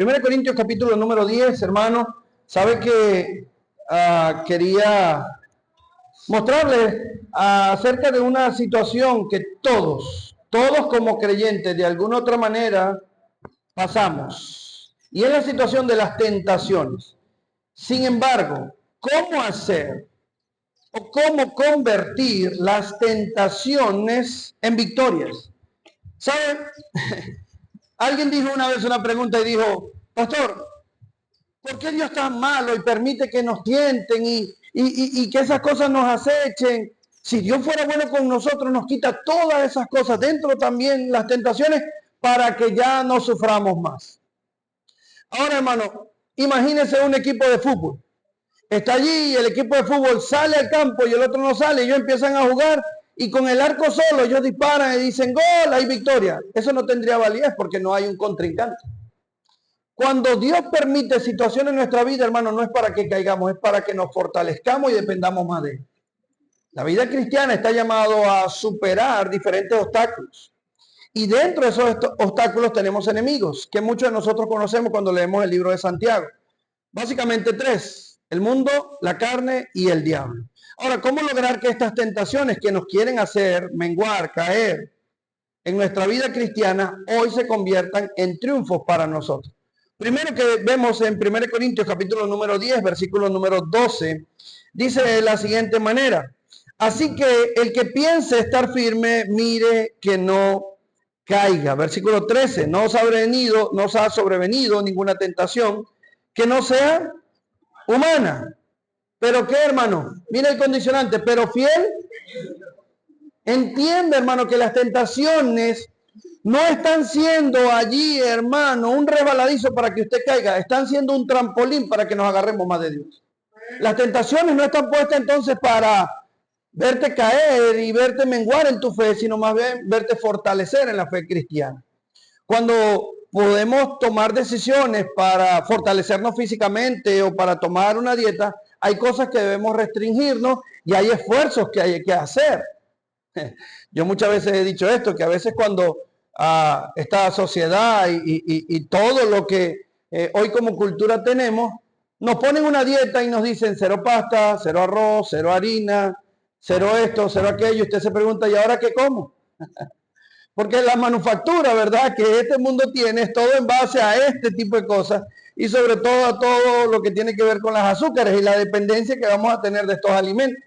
1 Corintios capítulo número 10, hermano. Sabe que quería mostrarles acerca de una situación que todos como creyentes de alguna otra manera pasamos. Y es la situación de las tentaciones. Sin embargo, ¿cómo hacer o cómo convertir las tentaciones en victorias? ¿Saben? Alguien dijo una vez una pregunta y dijo: pastor, ¿por qué Dios es tan malo y permite que nos tienten y que esas cosas nos acechen? Si Dios fuera bueno con nosotros, nos quita todas esas cosas, dentro también las tentaciones, para que ya no suframos más. Ahora, hermano, imagínense un equipo de fútbol. Está allí y el equipo de fútbol sale al campo y el otro no sale, y ellos empiezan a jugar y con el arco solo ellos disparan y dicen gol, hay victoria. Eso no tendría validez porque no hay un contrincante. Cuando Dios permite situaciones en nuestra vida, hermano, no es para que caigamos, es para que nos fortalezcamos y dependamos más de Él. La vida cristiana está llamado a superar diferentes obstáculos. Y dentro de esos obstáculos tenemos enemigos, que muchos de nosotros conocemos cuando leemos el libro de Santiago. Básicamente tres: el mundo, la carne y el diablo. Ahora, ¿cómo lograr que estas tentaciones que nos quieren hacer menguar, caer en nuestra vida cristiana, hoy se conviertan en triunfos para nosotros? Primero que vemos en 1 Corintios capítulo número 10, versículo número 12, dice de la siguiente manera: así que el que piense estar firme, mire que no caiga. Versículo 13, no os ha sobrevenido ninguna tentación que no sea humana. ¿Pero qué, hermano? Mira el condicionante, pero fiel. Entiende, hermano, que las tentaciones no están siendo allí, hermano, un resbaladizo para que usted caiga. Están siendo un trampolín para que nos agarremos más de Dios. Las tentaciones no están puestas entonces para verte caer y verte menguar en tu fe, sino más bien verte fortalecer en la fe cristiana. Cuando podemos tomar decisiones para fortalecernos físicamente o para tomar una dieta, hay cosas que debemos restringirnos y hay esfuerzos que hay que hacer. Yo muchas veces he dicho esto, que a veces cuando esta sociedad y todo lo que hoy como cultura tenemos, nos ponen una dieta y nos dicen 0 pasta, 0 arroz, 0 harina, 0 esto, 0 aquello. Usted se pregunta: ¿y ahora qué como? Porque la manufactura, ¿verdad?, que este mundo tiene es todo en base a este tipo de cosas, y sobre todo a todo lo que tiene que ver con las azúcares y la dependencia que vamos a tener de estos alimentos.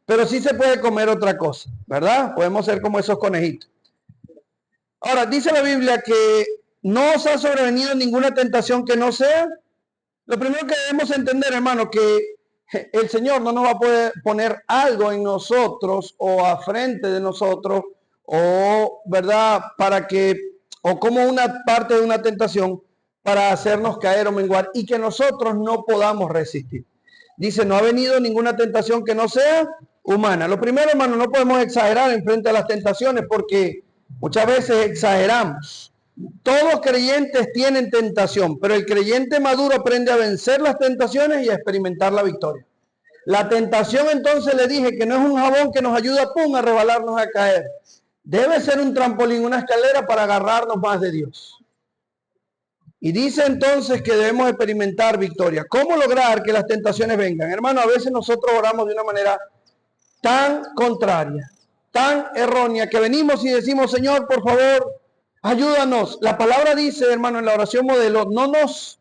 Pero sí se puede comer otra cosa, ¿verdad? Podemos ser como esos conejitos. Ahora, dice la Biblia que no os ha sobrevenido ninguna tentación que no sea. Lo primero que debemos entender, hermano, que el Señor no nos va a poder poner algo en nosotros o a frente de nosotros, o, ¿verdad?, o como una parte de una tentación para hacernos caer o menguar y que nosotros no podamos resistir. Dice: no ha venido ninguna tentación que no sea humana. Lo primero, hermano, no podemos exagerar en frente a las tentaciones, porque muchas veces exageramos. Todos creyentes tienen tentación, pero el creyente maduro aprende a vencer las tentaciones y a experimentar la victoria. La tentación, entonces, le dije que no es un jabón que nos ayuda a resbalarnos, a caer. Debe ser un trampolín, una escalera para agarrarnos más de Dios. Y dice entonces que debemos experimentar victoria. ¿Cómo lograr que las tentaciones vengan? Hermano, a veces nosotros oramos de una manera tan contraria, tan errónea, que venimos y decimos: Señor, por favor, ayúdanos. La palabra dice, hermano, en la oración modelo: no nos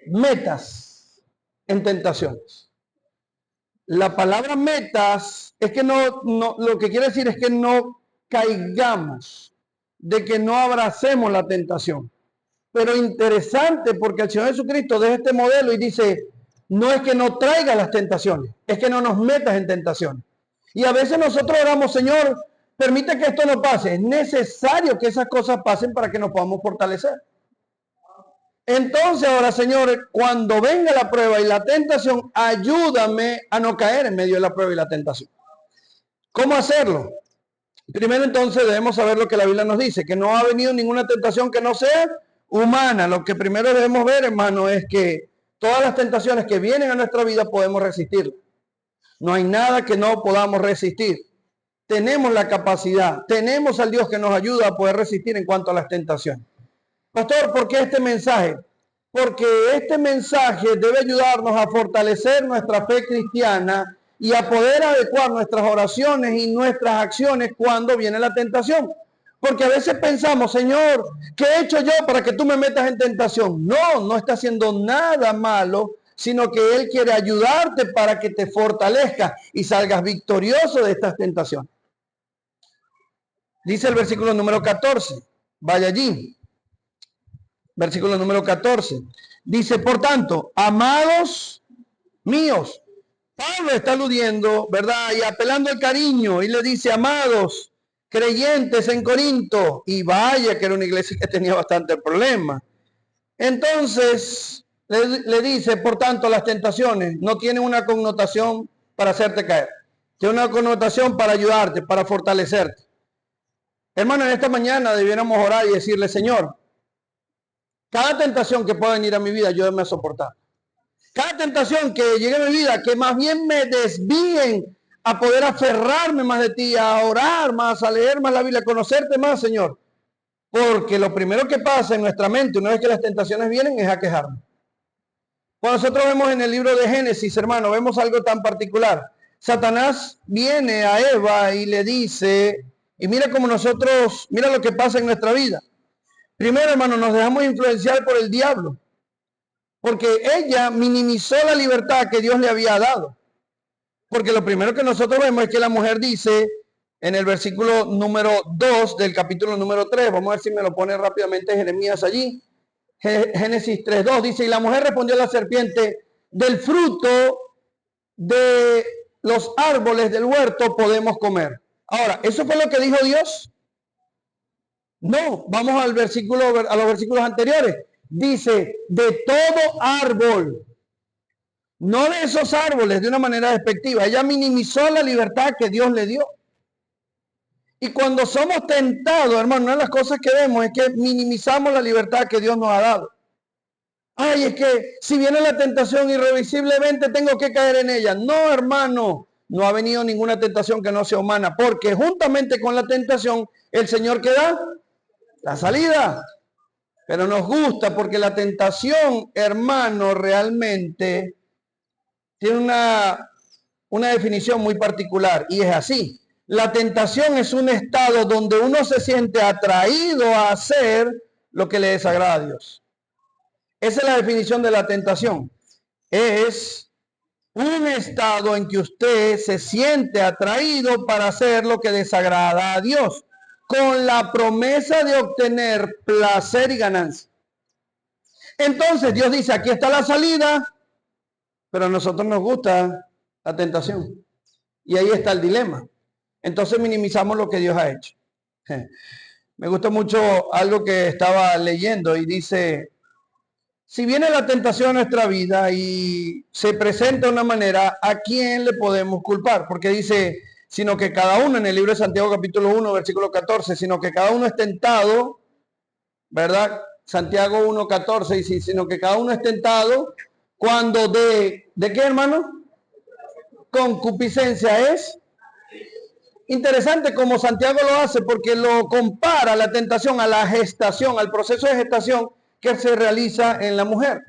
metas en tentaciones. La palabra metas es que no, lo que quiere decir es que no caigamos, de que no abracemos la tentación. Pero interesante, porque el Señor Jesucristo deja este modelo y dice: no es que no traiga las tentaciones, es que no nos metas en tentaciones. Y a veces nosotros oramos: Señor, permite que esto no pase. Es necesario que esas cosas pasen para que nos podamos fortalecer. Entonces ahora, Señor, cuando venga la prueba y la tentación, ayúdame a no caer en medio de la prueba y la tentación. ¿Cómo hacerlo? Primero, entonces, debemos saber lo que la Biblia nos dice: que no ha venido ninguna tentación que no sea humana. Lo que primero debemos ver, hermano, es que todas las tentaciones que vienen a nuestra vida podemos resistir. No hay nada que no podamos resistir. Tenemos la capacidad, tenemos al Dios que nos ayuda a poder resistir en cuanto a las tentaciones. Pastor, ¿por qué este mensaje? porque este mensaje debe ayudarnos a fortalecer nuestra fe cristiana y a poder adecuar nuestras oraciones y nuestras acciones cuando viene la tentación. Porque a veces pensamos, Señor, ¿qué he hecho yo para que tú me metas en tentación? No, no está haciendo nada malo, sino que Él quiere ayudarte para que te fortalezcas y salgas victorioso de estas tentaciones. Dice el versículo número 14, vaya allí. Versículo número 14. Dice, por tanto, amados míos, Pablo está aludiendo, ¿verdad? Y apelando al cariño, y le dice, amados creyentes en Corinto, y vaya que era una iglesia que tenía bastante problema. Entonces, le dice, por tanto, las tentaciones no tienen una connotación para hacerte caer, tiene una connotación para ayudarte, para fortalecerte. Hermano, en esta mañana debiéramos orar y decirle, Señor, cada tentación que pueda venir a mi vida, ayúdame a soportar. Cada tentación que llegue a mi vida, que más bien me desvíen a poder aferrarme más de ti, a orar más, a leer más la Biblia, a conocerte más, Señor. Porque lo primero que pasa en nuestra mente, una vez que las tentaciones vienen, es a quejarnos. Cuando nosotros vemos en el libro de Génesis, hermano, vemos algo tan particular. Satanás viene a Eva y le dice, y mira cómo nosotros, mira lo que pasa en nuestra vida. Primero, hermano, nos dejamos influenciar por el diablo, porque ella minimizó la libertad que Dios le había dado. Porque lo primero que nosotros vemos es que la mujer dice en el versículo número 2 del capítulo número 3, vamos a ver si me lo pone rápidamente Jeremías allí, Génesis 3:2, dice, y la mujer respondió a la serpiente, del fruto de los árboles del huerto podemos comer. Ahora, ¿eso fue lo que dijo Dios? No, vamos al versículo, a los versículos anteriores. Dice, de todo árbol, no de esos árboles de una manera despectiva. Ella minimizó la libertad que Dios le dio. Y cuando somos tentados, hermano, una de las cosas que vemos es que minimizamos la libertad que Dios nos ha dado. Ay, es que si viene la tentación irrevisiblemente tengo que caer en ella. No, hermano, no ha venido ninguna tentación que no sea humana, porque juntamente con la tentación el Señor que da la salida. Pero nos gusta porque la tentación, hermano, realmente tiene una definición muy particular y es así. La tentación es un estado donde uno se siente atraído a hacer lo que le desagrada a Dios. Esa es la definición de la tentación. Es un estado en que usted se siente atraído para hacer lo que desagrada a Dios, con la promesa de obtener placer y ganancia. Entonces Dios dice, aquí está la salida, pero a nosotros nos gusta la tentación. Y ahí está el dilema. Entonces minimizamos lo que Dios ha hecho. Me gusta mucho algo que estaba leyendo y dice, si viene la tentación a nuestra vida y se presenta de una manera, ¿a quién le podemos culpar? Porque dice, sino que cada uno, en el libro de Santiago capítulo 1, versículo 14, sino que cada uno es tentado, ¿verdad? Santiago 1, 14 dice, sino que cada uno es tentado cuando ¿de qué, hermano? Concupiscencia es. Interesante como Santiago lo hace porque lo compara la tentación a la gestación, al proceso de gestación que se realiza en la mujer.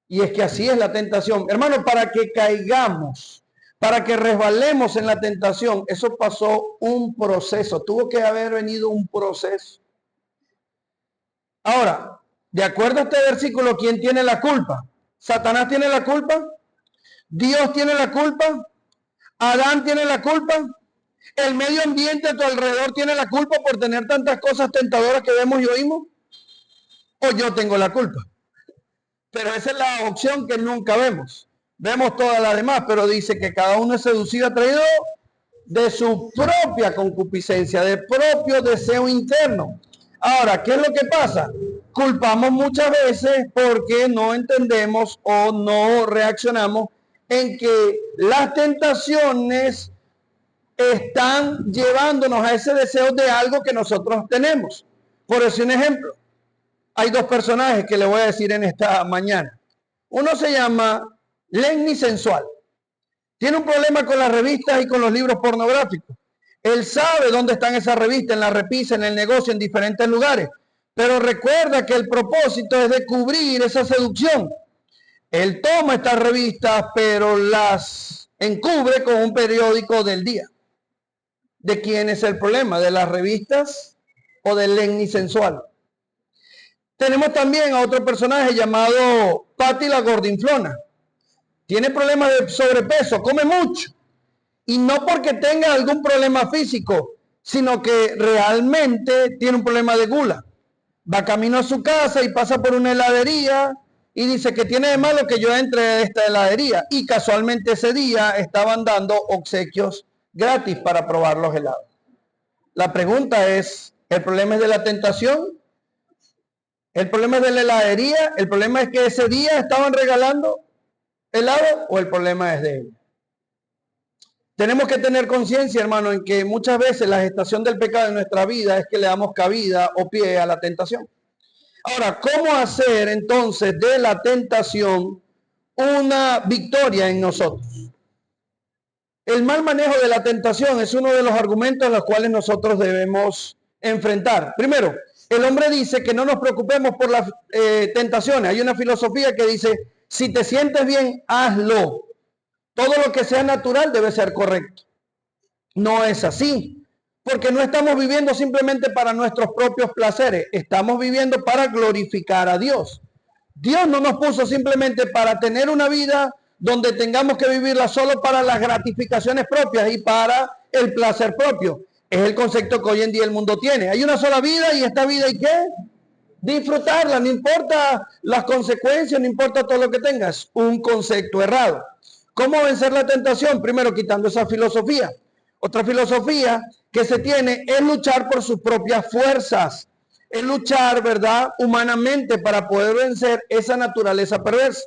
Y es que así es la tentación. Hermano, para que caigamos, para que resbalemos en la tentación, eso pasó un proceso. Tuvo que haber venido un proceso. Ahora, de acuerdo a este versículo, ¿quién tiene la culpa? ¿Satanás tiene la culpa? ¿Dios tiene la culpa? ¿Adán tiene la culpa? ¿El medio ambiente a tu alrededor tiene la culpa por tener tantas cosas tentadoras que vemos y oímos? ¿O yo tengo la culpa? Pero esa es la opción que nunca vemos. Vemos todas las demás, pero dice que cada uno es seducido, atraído de su propia concupiscencia, del propio deseo interno. Ahora, ¿qué es lo que pasa? Culpamos muchas veces porque no entendemos o no reaccionamos en que las tentaciones están llevándonos a ese deseo de algo que nosotros tenemos. Por decir un ejemplo, hay dos personajes que le voy a decir en esta mañana. Uno se llama Lenny Sensual. Tiene un problema con las revistas y con los libros pornográficos. Él sabe dónde están esas revistas, en la repisa, en el negocio, en diferentes lugares. Pero recuerda que el propósito es de cubrir esa seducción. Él toma estas revistas, pero las encubre con un periódico del día. ¿De quién es el problema? ¿De las revistas o del Lenny sensual? Tenemos también a otro personaje llamado Patty la gordinflona. Tiene problemas de sobrepeso, come mucho. Y no porque tenga algún problema físico, sino que realmente tiene un problema de gula. Va camino a su casa y pasa por una heladería y dice que tiene de malo que yo entre a esta heladería. Y casualmente ese día estaban dando obsequios gratis para probar los helados. La pregunta es, ¿el problema es de la tentación? ¿El problema es de la heladería? ¿El problema es que ese día estaban regalando helado? ¿O el problema es de él? Tenemos que tener conciencia, hermano, en que muchas veces la gestación del pecado en nuestra vida es que le damos cabida o pie a la tentación. Ahora, ¿cómo hacer entonces de la tentación una victoria en nosotros? El mal manejo de la tentación es uno de los argumentos a los cuales nosotros debemos enfrentar. Primero, el hombre dice que no nos preocupemos por las tentaciones. Hay una filosofía que dice, si te sientes bien, hazlo. Todo lo que sea natural debe ser correcto. No es así, porque no estamos viviendo simplemente para nuestros propios placeres, estamos viviendo para glorificar a Dios. Dios no nos puso simplemente para tener una vida donde tengamos que vivirla solo para las gratificaciones propias y para el placer propio. Es el concepto que hoy en día el mundo tiene. Hay una sola vida y esta vida ¿y qué? Disfrutarla, no importa las consecuencias, no importa todo lo que tengas. Un concepto errado. ¿Cómo vencer la tentación? Primero, quitando esa filosofía. Otra filosofía que se tiene es luchar por sus propias fuerzas. Es luchar, ¿verdad?, humanamente para poder vencer esa naturaleza perversa.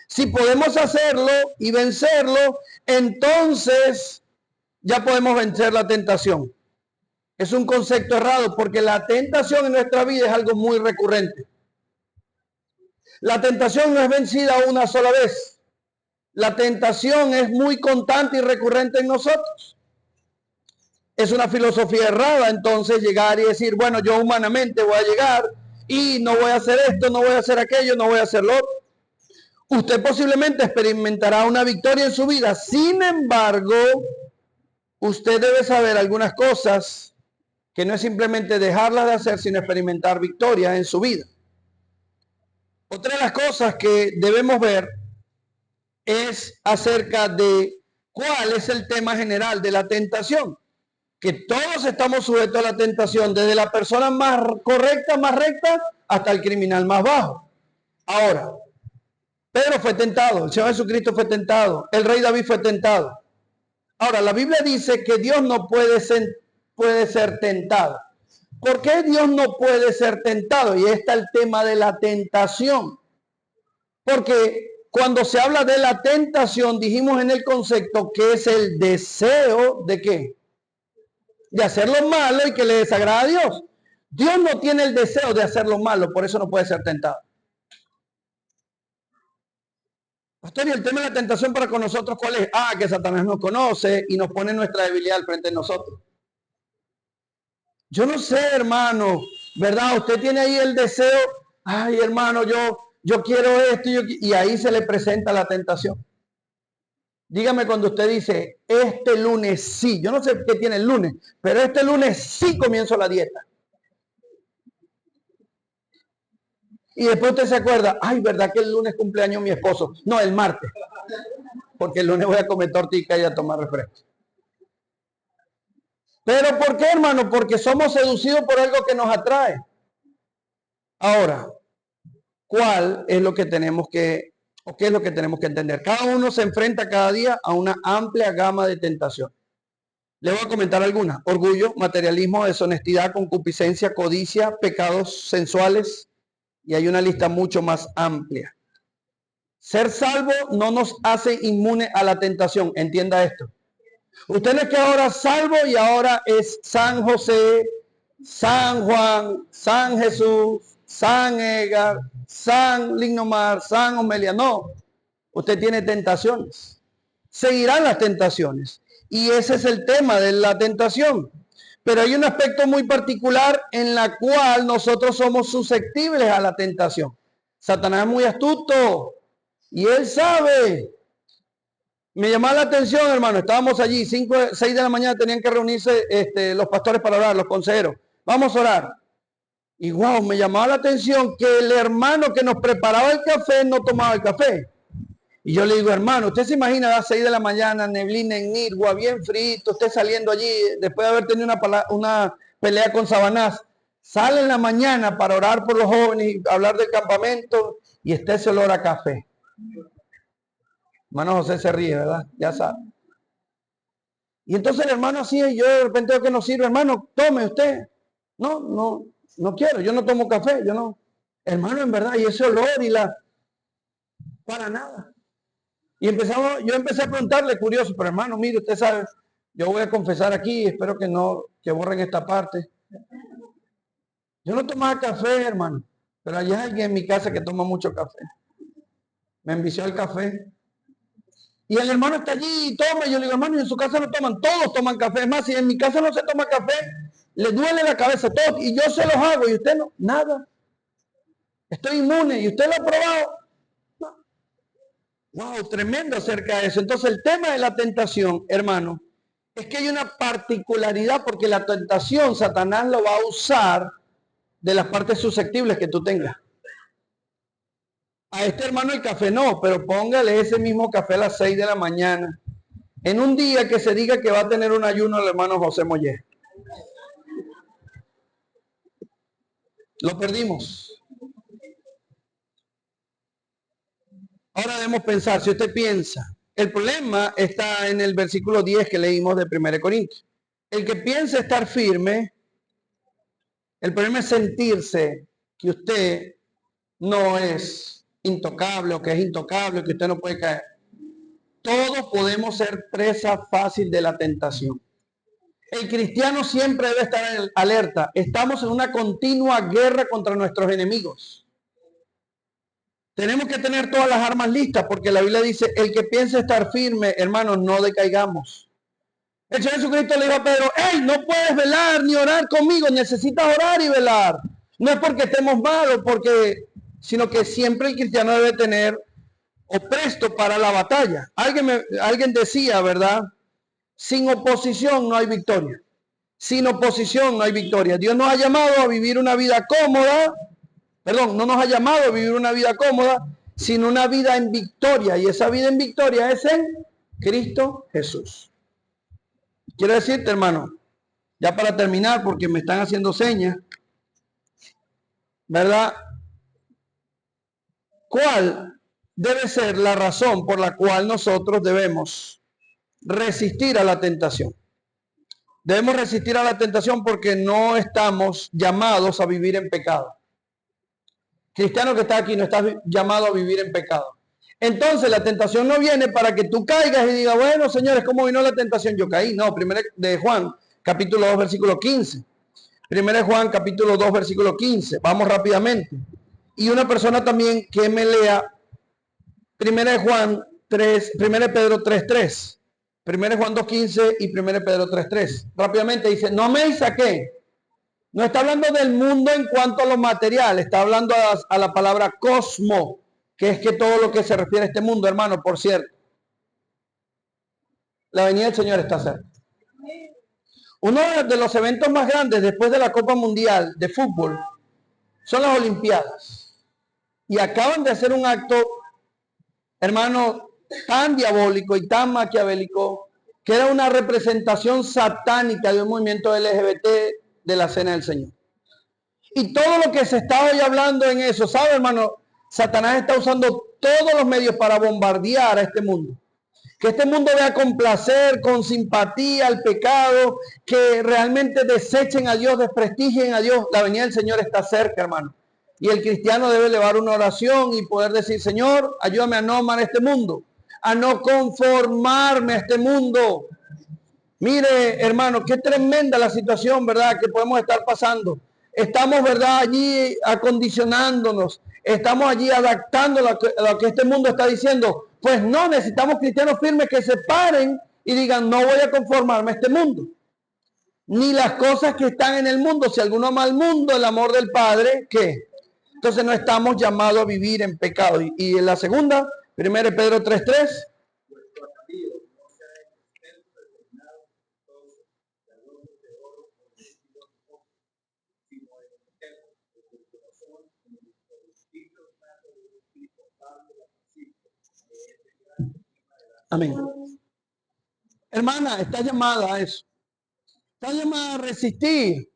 Si podemos hacerlo y vencerlo, entonces ya podemos vencer la tentación. Es un concepto errado porque la tentación en nuestra vida es algo muy recurrente. La tentación no es vencida una sola vez. La tentación es muy constante y recurrente en nosotros. Es una filosofía errada, entonces, llegar y decir, bueno, yo humanamente voy a llegar y no voy a hacer esto, no voy a hacer aquello, no voy a hacer lo otro. Usted posiblemente experimentará una victoria en su vida. Sin embargo, usted debe saber algunas cosas que no es simplemente dejarlas de hacer, sino experimentar victorias en su vida. Otra de las cosas que debemos ver es acerca de cuál es el tema general de la tentación. Que todos estamos sujetos a la tentación, desde la persona más correcta, más recta, hasta el criminal más bajo. Ahora, Pedro fue tentado, el Señor Jesucristo fue tentado, el rey David fue tentado. Ahora, la Biblia dice que Dios no puede ser tentado. ¿Por qué Dios no puede ser tentado? Y está el tema de la tentación. Porque cuando se habla de la tentación, dijimos en el concepto que es el deseo de ¿qué? De hacer lo malo y que le desagrada a Dios. Dios no tiene el deseo de hacer lo malo, por eso no puede ser tentado. Pastor, y el tema de la tentación para con nosotros, ¿cuál es? Que Satanás nos conoce y nos pone nuestra debilidad al frente de nosotros. Yo no sé, hermano, ¿verdad? Usted tiene ahí el deseo, ay, hermano, yo quiero esto, y ahí se le presenta la tentación. Dígame cuando usted dice, este lunes sí, yo no sé qué tiene el lunes, pero este lunes sí comienzo la dieta. Y después usted se acuerda, ay, ¿verdad que el lunes cumpleaños mi esposo? No, el martes, porque el lunes voy a comer tortilla y a tomar refresco. ¿Pero por qué, hermano? Porque somos seducidos por algo que nos atrae. Ahora, ¿cuál es lo que tenemos que, o qué es lo que tenemos que entender? Cada uno se enfrenta cada día a una amplia gama de tentaciones. Le voy a comentar algunas. Orgullo, materialismo, deshonestidad, concupiscencia, codicia, pecados sensuales. Y hay una lista mucho más amplia. Ser salvo no nos hace inmune a la tentación. Entienda esto. Usted no es que ahora salvo y ahora es San José, San Juan, San Jesús, San Edgar, San Lignomar, San Omelia. No, usted tiene tentaciones. Seguirán las tentaciones. Y ese es el tema de la tentación. Pero hay un aspecto muy particular en la cual nosotros somos susceptibles a la tentación. Satanás es muy astuto y él sabe. Me llamaba la atención, hermano. Estábamos allí, 5, 6 de la mañana tenían que reunirse los pastores para orar, los consejeros. Vamos a orar. Y wow, me llamaba la atención que el hermano que nos preparaba el café no tomaba el café. Y yo le digo, hermano, usted se imagina a las 6 de la mañana, neblina en Nirgua, bien frito, usted saliendo allí, después de haber tenido una pelea con Sabanás, sale en la mañana para orar por los jóvenes y hablar del campamento, y esté ese olor a café. Hermano José se ríe, ¿verdad? Ya sabe. Y entonces el hermano así, y yo de repente veo que no sirve, hermano, tome usted. No quiero, yo no tomo café, yo no. Hermano, en verdad, y ese olor y para nada. Y yo empecé a preguntarle, curioso, pero hermano, mire, usted sabe, yo voy a confesar aquí, espero que borren esta parte. Yo no tomaba café, hermano, pero allá hay alguien en mi casa que toma mucho café. Me envició el café. Y el hermano está allí y toma. Y yo le digo, hermano, en su casa no toman, todos toman café. Es más, si en mi casa no se toma café, le duele la cabeza todo. Y yo se los hago y usted no, nada. Estoy inmune y usted lo ha probado. Wow, tremendo acerca de eso. Entonces el tema de la tentación, hermano, es que hay una particularidad porque la tentación Satanás lo va a usar de las partes susceptibles que tú tengas. A este hermano el café no, pero póngale ese mismo café a las 6 de la mañana. En un día que se diga que va a tener un ayuno el hermano José Mollé. Lo perdimos. Ahora debemos pensar, si usted piensa, el problema está en el versículo 10 que leímos de 1 Corintios. El que piensa estar firme, el problema es sentirse que usted no es intocable o que es intocable, que usted no puede caer. Todos podemos ser presa fácil de la tentación. El cristiano siempre debe estar en alerta. Estamos en una continua guerra contra nuestros enemigos. Tenemos que tener todas las armas listas porque la Biblia dice, el que piense estar firme, hermanos, no decaigamos. El Señor Jesucristo le dijo a Pedro, hey, no puedes velar ni orar conmigo, necesitas orar y velar. No es porque estemos malos, sino que siempre el cristiano debe tener o presto para la batalla. Alguien decía, ¿verdad? Sin oposición no hay victoria. Sin oposición no hay victoria. Dios nos ha llamado a vivir una vida cómoda. Perdón, no nos ha llamado a vivir una vida cómoda, sino una vida en victoria. Y esa vida en victoria es en Cristo Jesús. Quiero decirte, hermano, ya para terminar, porque me están haciendo señas, ¿verdad? ¿Cuál debe ser la razón por la cual nosotros debemos resistir a la tentación? Debemos resistir a la tentación porque no estamos llamados a vivir en pecado. Cristiano que está aquí no está llamado a vivir en pecado. Entonces la tentación no viene para que tú caigas y digas, bueno, señores, ¿cómo vino la tentación? Yo caí. No, primero de Juan, capítulo 2, versículo 15. Primero de Juan, capítulo 2, versículo 15. Vamos rápidamente. Y una persona también que me lea primero de Juan 3, primero de Pedro 3:3. Primero de Juan 2:15 y primero de Pedro 3:3. Rápidamente dice, no me saqué. No está hablando del mundo en cuanto a lo material, está hablando a la palabra cosmo, que es que todo lo que se refiere a este mundo, hermano, por cierto. La venida del Señor está cerca. Uno de los eventos más grandes después de la Copa Mundial de Fútbol son las Olimpiadas. Y acaban de hacer un acto, hermano, tan diabólico y tan maquiavélico, que era una representación satánica de un movimiento LGBT de la Cena del Señor. Y todo lo que se está hoy hablando en eso, ¿sabe, hermano? Satanás está usando todos los medios para bombardear a este mundo. Que este mundo vea con placer, con simpatía al pecado, que realmente desechen a Dios, desprestigien a Dios. La venida del Señor está cerca, hermano. Y el cristiano debe elevar una oración y poder decir, Señor, ayúdame a no amar este mundo, a no conformarme a este mundo. Mire, hermano, qué tremenda la situación, ¿verdad?, que podemos estar pasando. Estamos, ¿verdad?, allí acondicionándonos. Estamos allí adaptando a lo que este mundo está diciendo. Pues no, necesitamos cristianos firmes que se paren y digan, no voy a conformarme a este mundo. ni las cosas que están en el mundo. Si alguno ama al mundo, el amor del Padre, ¿qué? Entonces no estamos llamados a vivir en pecado. Y en la segunda, 1 Pedro 3:3. Amén. Hermana, está llamada a eso. Está llamada a resistir.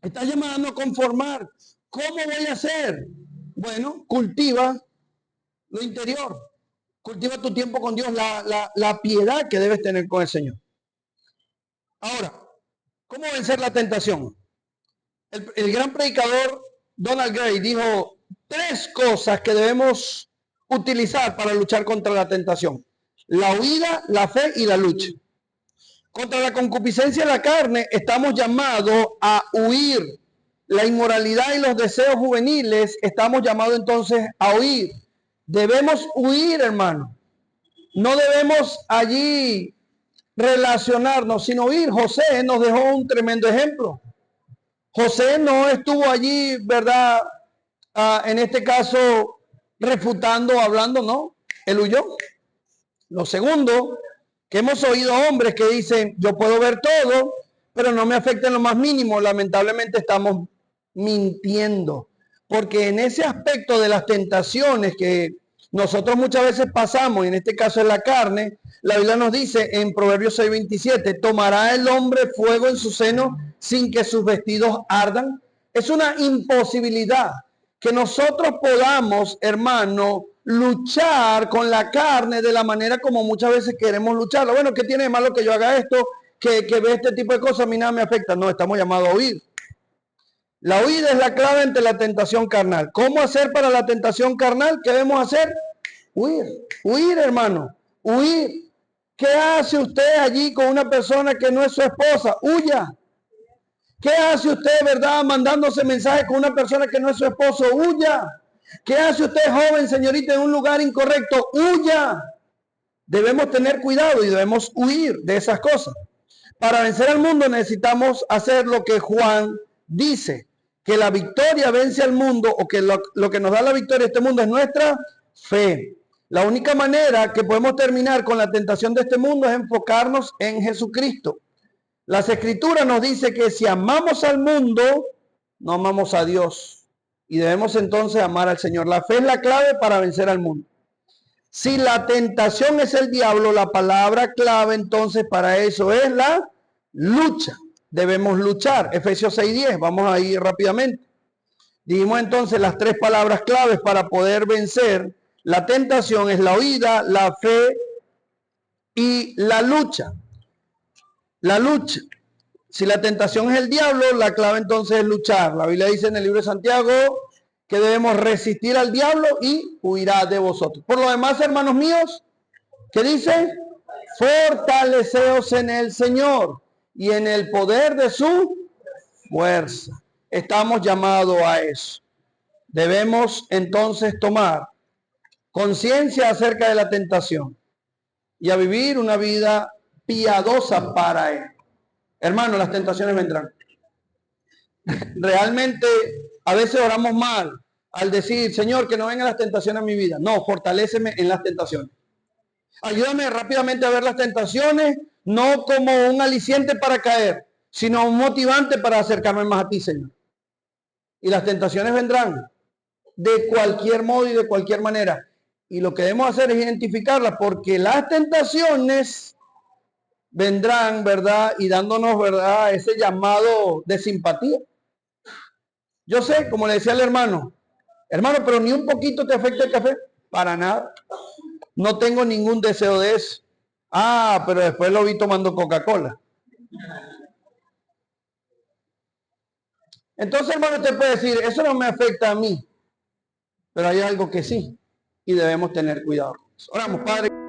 Está llamada a no conformar. ¿Cómo voy a hacer? Bueno, cultiva lo interior. Cultiva tu tiempo con Dios, la piedad que debes tener con el Señor. Ahora, ¿cómo vencer la tentación? El gran predicador Donald Gray dijo 3 cosas que debemos utilizar para luchar contra la tentación: la huida, la fe y la lucha. Contra la concupiscencia de la carne estamos llamados a huir. La inmoralidad y los deseos juveniles estamos llamados entonces a huir. Debemos huir, hermano. No debemos allí relacionarnos, sino huir. José nos dejó un tremendo ejemplo. José no estuvo allí, ¿verdad? En este caso, refutando, hablando, no. Él huyó. Lo segundo, que hemos oído hombres que dicen, yo puedo ver todo, pero no me afecta en lo más mínimo. Lamentablemente estamos mintiendo, porque en ese aspecto de las tentaciones que nosotros muchas veces pasamos, y en este caso es la carne, la Biblia nos dice en Proverbios 6:27, ¿tomará el hombre fuego en su seno sin que sus vestidos ardan? Es una imposibilidad que nosotros podamos, hermano, luchar con la carne de la manera como muchas veces queremos lucharlo. Bueno, ¿qué tiene de malo que yo haga esto? Que ve este tipo de cosas, a mí nada me afecta. No, estamos llamados a huir. La huida es la clave ante la tentación carnal. ¿Cómo hacer para la tentación carnal? ¿Qué debemos hacer? Huir. Huir, hermano. Huir. ¿Qué hace usted allí con una persona que no es su esposa? Huya. ¿Qué hace usted, verdad, mandándose mensajes con una persona que no es su esposo? Huya. ¿Qué hace usted, joven, señorita, en un lugar incorrecto? Huya. Debemos tener cuidado y debemos huir de esas cosas. Para vencer al mundo necesitamos hacer lo que Juan dice, que la victoria vence al mundo, o que lo que nos da la victoria a este mundo es nuestra fe. La única manera que podemos terminar con la tentación de este mundo es enfocarnos en Jesucristo. Las Escrituras nos dice que si amamos al mundo, no amamos a Dios. Y debemos entonces amar al Señor. La fe es la clave para vencer al mundo. Si la tentación es el diablo, la palabra clave entonces para eso es la lucha. Debemos luchar. Efesios 6:10. Vamos a ir rápidamente. Dijimos entonces las 3 palabras claves para poder vencer la tentación es la huida, la fe y la lucha. La lucha. Si la tentación es el diablo, la clave entonces es luchar. La Biblia dice en el libro de Santiago que debemos resistir al diablo y huirá de vosotros. Por lo demás, hermanos míos, ¿qué dice? Fortaleceos en el Señor y en el poder de su fuerza. Estamos llamados a eso. Debemos entonces tomar conciencia acerca de la tentación y a vivir una vida piadosa para Él. Hermano, las tentaciones vendrán. Realmente a veces oramos mal al decir, Señor, que no vengan las tentaciones a mi vida. No, fortaléceme en las tentaciones. Ayúdame rápidamente a ver las tentaciones, no como un aliciente para caer, sino un motivante para acercarme más a ti, Señor. Y las tentaciones vendrán de cualquier modo y de cualquier manera. Y lo que debemos hacer es identificarlas, porque las tentaciones vendrán, ¿verdad? Y dándonos, ¿verdad? Ese llamado de simpatía. Yo sé, como le decía al hermano, pero ni un poquito te afecta el café. Para nada. No tengo ningún deseo de eso. Ah, pero después lo vi tomando Coca-Cola. Entonces, hermano, usted puede decir, eso no me afecta a mí. Pero hay algo que sí. Y debemos tener cuidado. Oramos, Padre.